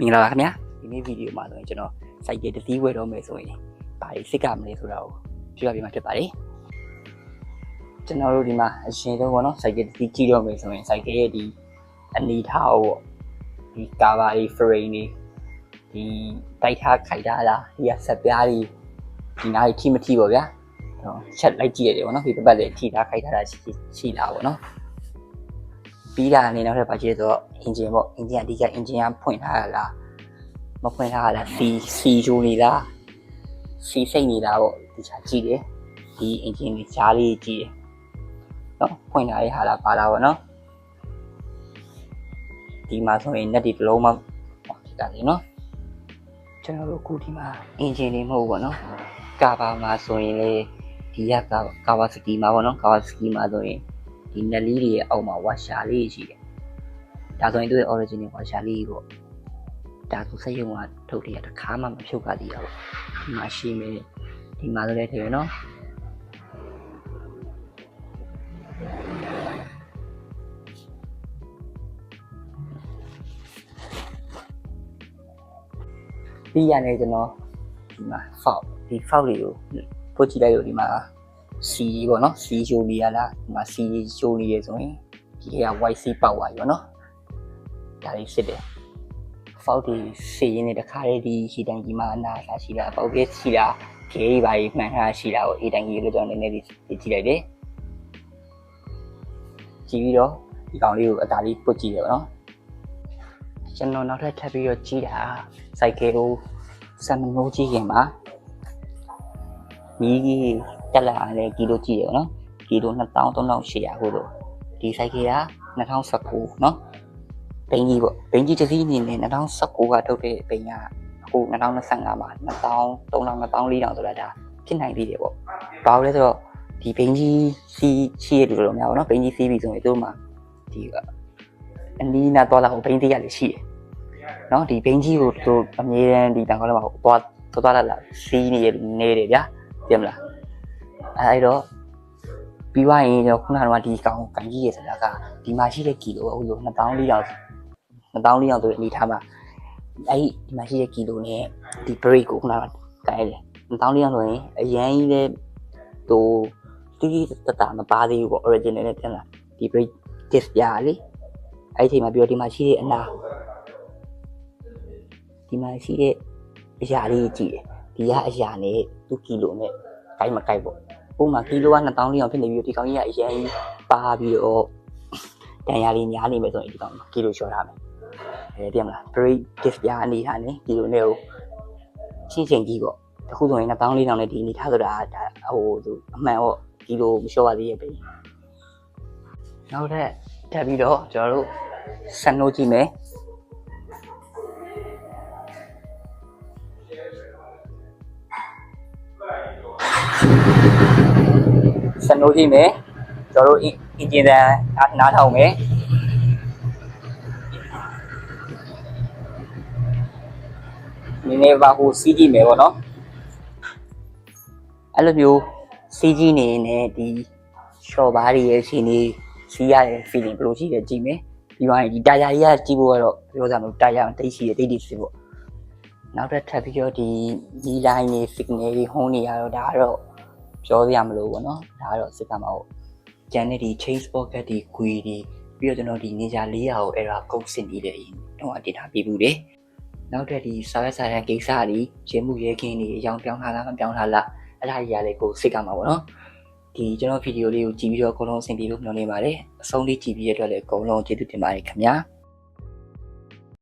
မင်္ဂလာပါခင်ဗျာဒီနေ့ဗီဒီယိုမှာဆိုရင်ကျွန်တော်စိုက်ကယ်တစ်စီးဝယ်တော့မယ်ဆိုရင်ဘာတွေစစ်ကမလဲဆိုတာကိုပြောပြပေးမှာဖြစ်ပါတယ်ကျွန်တော်တို့ဒီမှာအရှင်ဆုံးပေါ့နော်စိုက်ကယ်တစ်စီးကြည့်တော့မယ်ဆိုရင်စိုက်ကယ်ရဲ့ဒီအနေထားကိုဒီကာဗာတွေဖရိန်တွေဒီတိုက်ထားခိုက်ထားလားဒီကဆက်ပြားတွေဒီနားတွေထိမထိပေါ့ဗျာချက်လိုက်ကြည့်ရတယ်ပေါ့နော်ဒီပတ်တွေထိထားခိုက်ထားတာရှိလားပေါ့နော်ပြီးတာအနေနဲ့ဘာကြည့်လဲဆိုတော့ engine ပေါ့ engine အဓိက engine ကဖွင့်ထားရလားမဖွင့်ထားရလား C ဂျိုနေလား C စိတ်နေလားပေါ့ဒီချာကြည့်တယ်ဒီ engine ကိုရှားလေးကြည့်တယ်နော်ဖွင့်ထားရဟာလားပါလားပေါ့နော်ဒီမှာဆိုရင် net ဒီတစ်လုံးမှဖြစ်တာလေနော်ကျွန်တော်တို့အခုဒီမှာ engine လေးမဟုတ်ဘူးပေါ့နော်ကာဗာမှာဆိုရင်လေဒီကကာဗာစကီမှာပေါ့နော်ကာဗာစကီမှာဆိုရင်ဒီနက်လေးတွေရဲ့အောက်မှာဝါရှာလေးရှိတယ်ဒါဆိုရင်သူ့ရဲ့ original ဝါရှာလေးပေါ့ဒါဆိုစက်ရုံကထုတ်တယ်တခါမှမဖြုတ်ပါသေးရပေါ့ဒီမှာရှိမယ်ဒီမှာလည်းထည့်ရနော်ပြီးရတယ်ကျွန်တော်ဒီမှာ fault တွေကိုပို့ကြည့်လိုက်လို့ဒီမှာC ပေါ့နော် C ရှိုးနေရလားဒီမှာ C ရှိုးနေရဆိုရင်ဒီက YC ပေါက်သွားပြီပေါ့နော်ဒါလေးဖြစ်တယ် fault တွေစေးနေတခါလေးဒီရှိတိုင်းဒီမှာအနာလာရှိတာပေါက်ပြရှိတာခဲကြီးပါကြီးမှန်ထားရှိတာကို A တိုင်းကြီးလို့ကျွန်တော်နည်းနည်းလေးကြည့်လိုက်တယ်ကြည့်ပြီးတော့ဒီကောင်လေးကိုအသာလေးပုတ်ကြည့်တယ်ပေါ့နော်ကျွန်တော်နောက်ထပ်ပြီးတော့ကြည့်တာစိုက်ကယ်ကိုစံမနိုးကြည့်ခင်မှာမိကြီးတက်လာတယ်ကီလိုကြည့်ရနော်ကီလို23,800ဟိုလိုဒီစိုက်ကယ်က2019နော်ဘိန်းကြီးပေါ့ဘိန်းကြီးတစ်စီးအနေနဲ့2019ကထုတ်တဲ့ဘိန်းကအခု2025မှာ23,000 ဆိုတာဒါဖြစ်နိုင်သေးတယ်ပေါ့ဘာလို့လဲဆိုတော့ဒီဘိန်းကြီးစီးရှိရလို့များပေါ့နော်ဘိန်းကြီးစီးပြီဆိုရင်သူ့မှာဒီအနီးနားတော့လာဘိန်းသေးရလေးရှိတယ်နော်ဒီဘိန်းကြီးကိုသူအမြဲတမ်းဒီတန်ခေါ်လည်းမဟုတ်သွားလာစီးနေတယ်ဗျာသိမလားအဲ့တော့ပြီးသွားရင်ကျွန်တော်ခုနကဒီကောင်ကန်ကြီးရဆိုတာကဒီမှာရှိတဲ့ကီလိုဟိုလို2400ဆိုတဲ့အနေထားမှာအဲ့ဒီမှာရှိတဲ့ကီလိုနဲ့ဒီ brake ကိုခုနကကန်ရတယ်2400ဆိုရင်အရန်ကြီးလဲသူတီးတမပါသေးဘူးပေါ့ original နဲ့တင်လာဒီ brake disc ပြလေအဲ့ဒီချိန်မှာပြီးတော့ဒီမှာရှိတဲ့အနာဒီမှာရှိတဲ့အရာလေးကြည့်တယ်ဒီကအရာနဲ့သူကီလိုနဲ့ကိုက်မကိုက်ပေါ့ပုံမှန်ကီလိုက2400ဖြစ်နေပြီးဒီကောင်ကြီးကအရင်ပါပြီးတော့တန်ရာလေးများနေမယ်ဆိုရင်ဒီကောင်ကီလိုလျှော့ထားမယ်သိမလား brake disc ပြအနေထားနဲ့ကီလိုနဲ့ကိုချင်းချင်းကြီးပေါ့အခုဆိုရင်2400နဲ့ဒီအနေထားဆိုတာဒါဟိုသူအမှန်ပေါ့ကီလိုမလျှော့ပါသေးရဲ့ပဲနောက်ထပ်တက်ပြီးတော့ကျွန်တော်တို့စံနှုတ်ကြည့်မယ်စံနှုတ်ကြည့်မယ်ကျွန်တော်တို့အင်ဂျင်တန်နားထောင်မယ်နည်းနည်းပါဟိုစီးကြည့်မယ်ပေါ့နော်အဲ့လိုမျိုးစီးကြည့်နေနဲ့ဒီရှော့ဘားတွေရဲ့ရှင်နေစီးရတဲ့ feeling ဘယ်လိုရှိလဲကြည့်မယ်ပြီးသွားရင်ဒီတာယာကြီးကကြည့်ဖို့ကတော့ပြောစရာမလိုတာယာတိတ်ရှိတယ်တိတ်တိတ်စီးပေါ့နောက်ထပ်ပြီးတော့ဒီ line တွေ signal တွေ home တွေကတော့ဒါကတော့ပြောစရာမလိုဘူးเนาะဒါကတော့စစ်ကမှာပေါ့ကျန်တဲ့ဒီ change pocket ဒီ query တွေပြီးတော့ကျွန်တော်ဒီ ninja 400ကို error code စစ်နေတဲ့အရင်တော့တင်ထားပြီးဘူးတယ်နောက်ထပ်ဒီစာရွက်စာတမ်းကိစ္စတွေရင်းမှုရဲခင်းတွေအကြောင်းပြောင်းထားလားမပြောင်းထားလားအဲ့ဒါကြီးရလေကိုစစ်ကမှာပေါ့เนาะဒီကျွန်တော်ဗီဒီယိုလေးကိုကြည့်ပြီးတော့အကုန်လုံးအဆင်ပြေလို့မျှော်လင့်ပါတယ်အဆုံးလေးကြည့်ပြီးရတဲ့အတွက်လည်းအကုန်လုံးကျေးဇူးတင်ပါတယ်ခင်ဗျာ